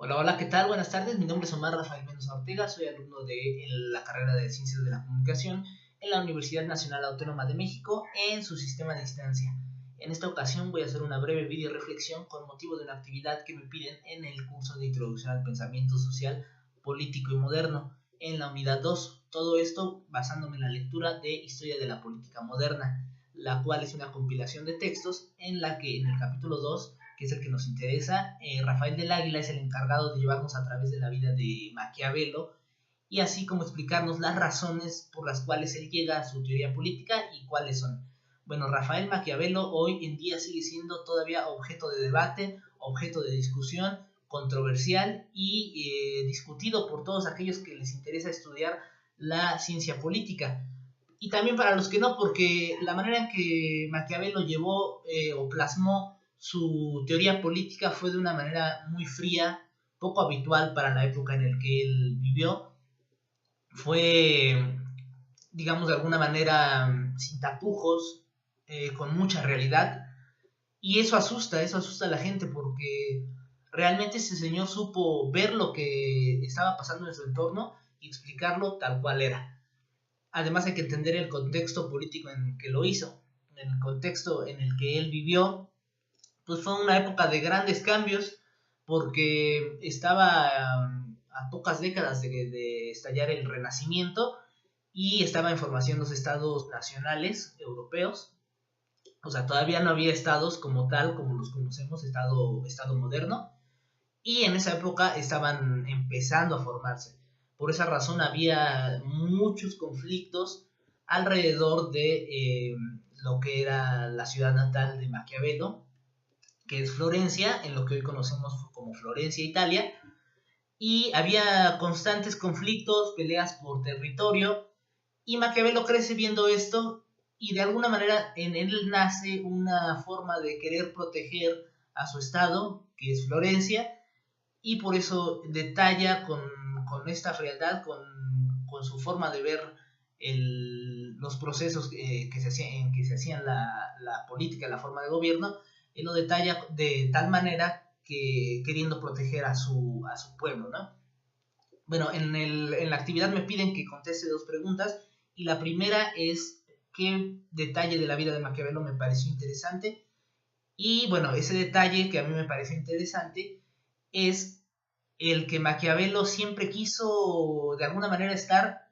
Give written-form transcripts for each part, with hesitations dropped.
Hola, hola, ¿qué tal? Buenas tardes, mi nombre es Omar Rafael Mendoza Ortega, soy alumno de la carrera de Ciencias de la Comunicación en la Universidad Nacional Autónoma de México en su sistema de distancia. En esta ocasión voy a hacer una breve video reflexión con motivo de una actividad que me piden en el curso de Introducción al Pensamiento Social, Político y Moderno en la unidad 2. Todo esto basándome en la lectura de Historia de la Política Moderna, la cual es una compilación de textos en la que en el capítulo 2, que es el que nos interesa, Rafael del Águila es el encargado de llevarnos a través de la vida de Maquiavelo y así como explicarnos las razones por las cuales él llega a su teoría política y cuáles son. Bueno, Rafael Maquiavelo hoy en día sigue siendo todavía objeto de debate, objeto de discusión, controversial y discutido por todos aquellos que les interesa estudiar la ciencia política. Y también para los que no, porque la manera en que Maquiavelo llevó o plasmó su teoría política fue de una manera muy fría, poco habitual para la época en la que él vivió. Fue, digamos, de alguna manera sin tapujos, con mucha realidad. Y eso asusta a la gente porque realmente ese señor supo ver lo que estaba pasando en su entorno y explicarlo tal cual era. Además hay que entender el contexto político en el que lo hizo, en el contexto en el que él vivió, pues fue una época de grandes cambios porque estaba a pocas décadas de estallar el Renacimiento y estaba en formación los estados nacionales europeos. O sea, todavía no había estados como tal, como los conocemos, estado moderno, y en esa época estaban empezando a formarse. Por esa razón había muchos conflictos alrededor de lo que era la ciudad natal de Maquiavelo, que es Florencia, en lo que hoy conocemos como Florencia, Italia, y había constantes conflictos, peleas por territorio, y Maquiavelo crece viendo esto, y de alguna manera en él nace una forma de querer proteger a su estado, que es Florencia, y por eso detalla con esta frialdad, con su forma de ver los procesos en que se hacían la política, la forma de gobierno, él lo detalla de tal manera que queriendo proteger a su pueblo, ¿no? Bueno, en la actividad me piden que conteste dos preguntas y la primera es qué detalle de la vida de Maquiavelo me pareció interesante y bueno, ese detalle que a mí me pareció interesante es el que Maquiavelo siempre quiso de alguna manera estar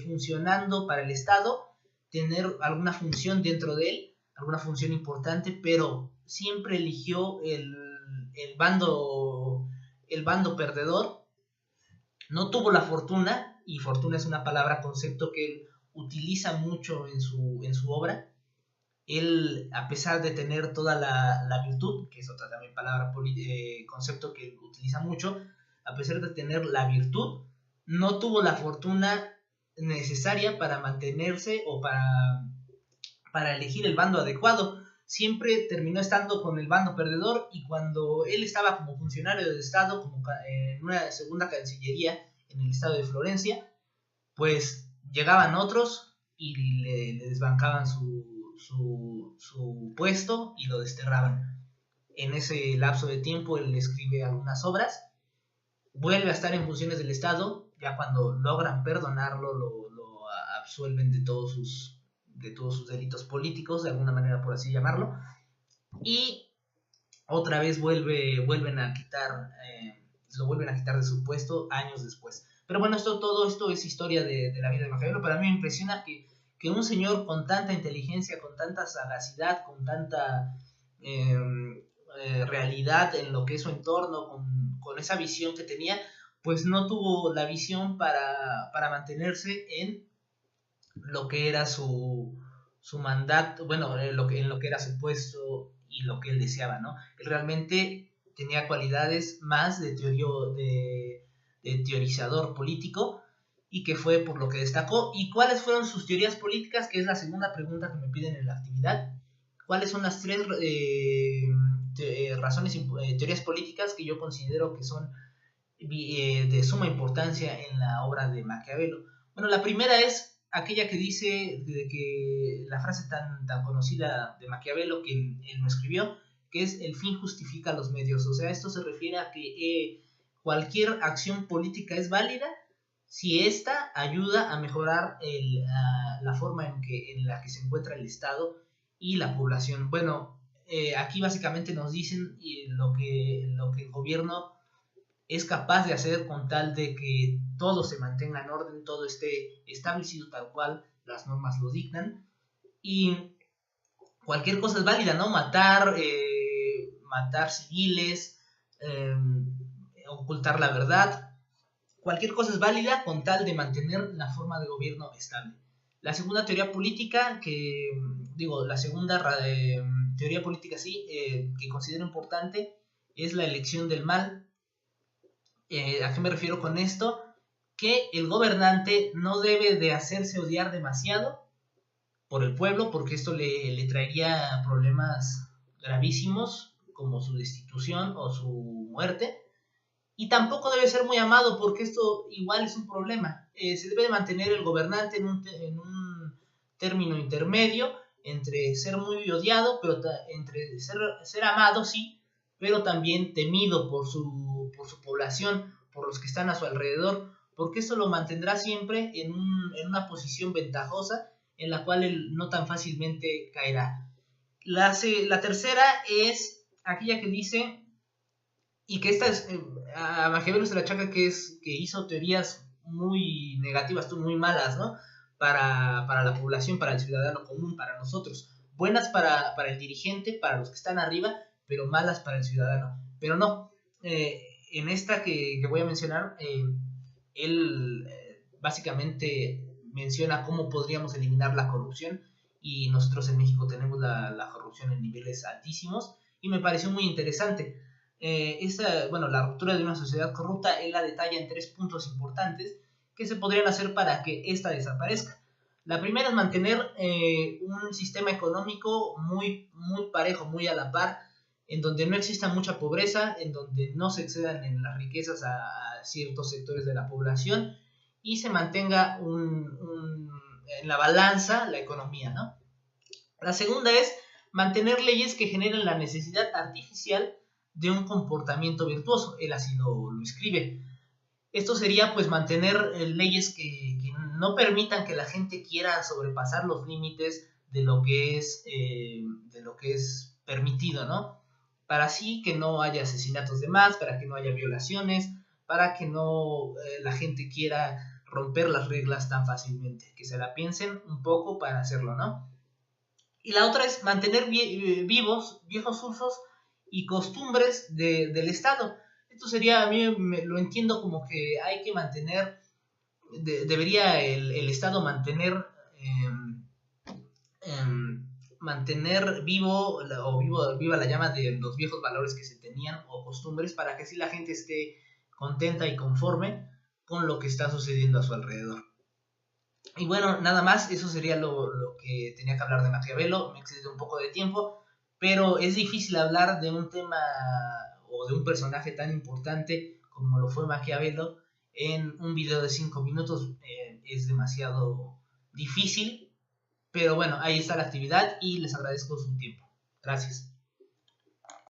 funcionando para el Estado, tener alguna función dentro de él, alguna función importante, pero siempre eligió el bando perdedor. No tuvo la fortuna, y fortuna es una palabra, concepto que él utiliza mucho en su obra. Él, a pesar de tener toda la virtud, que es otra también palabra, concepto que él utiliza mucho, a pesar de tener la virtud, no tuvo la fortuna necesaria para mantenerse o para elegir el bando adecuado. Siempre terminó estando con el bando perdedor y cuando él estaba como funcionario del Estado, como en una segunda cancillería en el estado de Florencia, pues llegaban otros y le desbancaban su puesto y lo desterraban. En ese lapso de tiempo él escribe algunas obras, vuelve a estar en funciones del Estado, ya cuando logran perdonarlo lo absuelven de todos sus delitos políticos, de alguna manera por así llamarlo, y otra vez lo vuelven a quitar de su puesto años después. Pero bueno, todo esto es historia de la vida de Maquiavelo. Para mí me impresiona que un señor con tanta inteligencia, con tanta sagacidad, con tanta eh, realidad en lo que es su entorno, con esa visión que tenía, pues no tuvo la visión para mantenerse en lo que era su mandato, bueno, en lo que era su puesto y lo que él deseaba, ¿no? Él realmente tenía cualidades más de teorizador político y que fue por lo que destacó. ¿Y cuáles fueron sus teorías políticas? Que es la segunda pregunta que me piden en la actividad. ¿Cuáles son las tres teorías políticas que yo considero que son de suma importancia en la obra de Maquiavelo? Bueno, la primera es aquella que dice de que la frase tan conocida de Maquiavelo que él no escribió, que es el fin justifica los medios. O sea, esto se refiere a que cualquier acción política es válida si ésta ayuda a mejorar la forma en la que se encuentra el Estado y la población. Bueno, aquí básicamente nos dicen lo que el gobierno es capaz de hacer con tal de que todo se mantenga en orden, todo esté establecido tal cual las normas lo dictan, y cualquier cosa es válida, ¿no? Matar civiles, ocultar la verdad, cualquier cosa es válida con tal de mantener la forma de gobierno estable. La segunda teoría política, la segunda teoría política que considero importante, es la elección del mal. ¿A qué me refiero con esto? Que el gobernante no debe de hacerse odiar demasiado por el pueblo, porque esto le traería problemas gravísimos, como su destitución o su muerte. Y tampoco debe ser muy amado, porque esto igual es un problema. Se debe de mantener el gobernante en un término intermedio entre ser muy odiado, pero entre ser amado, sí, pero también temido por su población, por los que están a su alrededor, porque esto lo mantendrá siempre en una posición ventajosa en la cual él no tan fácilmente caerá. La tercera es aquella que dice, y que esta es, a Maquiavelo se le achaca que hizo teorías muy negativas, muy malas, ¿no? Para la población, para el ciudadano común, para nosotros. Buenas para el dirigente, para los que están arriba, pero malas para el ciudadano. Pero no, en esta que voy a mencionar, él básicamente menciona cómo podríamos eliminar la corrupción, y nosotros en México tenemos la corrupción en niveles altísimos, y me pareció muy interesante. La ruptura de una sociedad corrupta, él la detalla en 3 puntos importantes que se podrían hacer para que ésta desaparezca. La primera es mantener un sistema económico muy, muy parejo, muy a la par, en donde no exista mucha pobreza, en donde no se excedan en las riquezas a ciertos sectores de la población, y se mantenga en la balanza la economía, ¿no? La segunda es mantener leyes que generen la necesidad artificial de un comportamiento virtuoso. Él así lo escribe. Esto sería pues mantener leyes que no permitan que la gente quiera sobrepasar los límites de lo que es permitido, ¿no? Para así que no haya asesinatos de más, para que no haya violaciones, para que no la gente quiera romper las reglas tan fácilmente, que se la piensen un poco para hacerlo, ¿no? Y la otra es mantener vivos viejos usos y costumbres del Estado. Esto sería, a mí lo entiendo como que hay que mantener, debería el Estado mantener viva la llama de los viejos valores que se tenían o costumbres, para que así la gente esté contenta y conforme con lo que está sucediendo a su alrededor. Y bueno, nada más, eso sería lo que tenía que hablar de Maquiavelo. Me excedí un poco de tiempo, pero es difícil hablar de un tema o de un personaje tan importante como lo fue Maquiavelo en un video de 5 minutos. Es demasiado difícil, pero bueno, ahí está la actividad y les agradezco su tiempo. Gracias.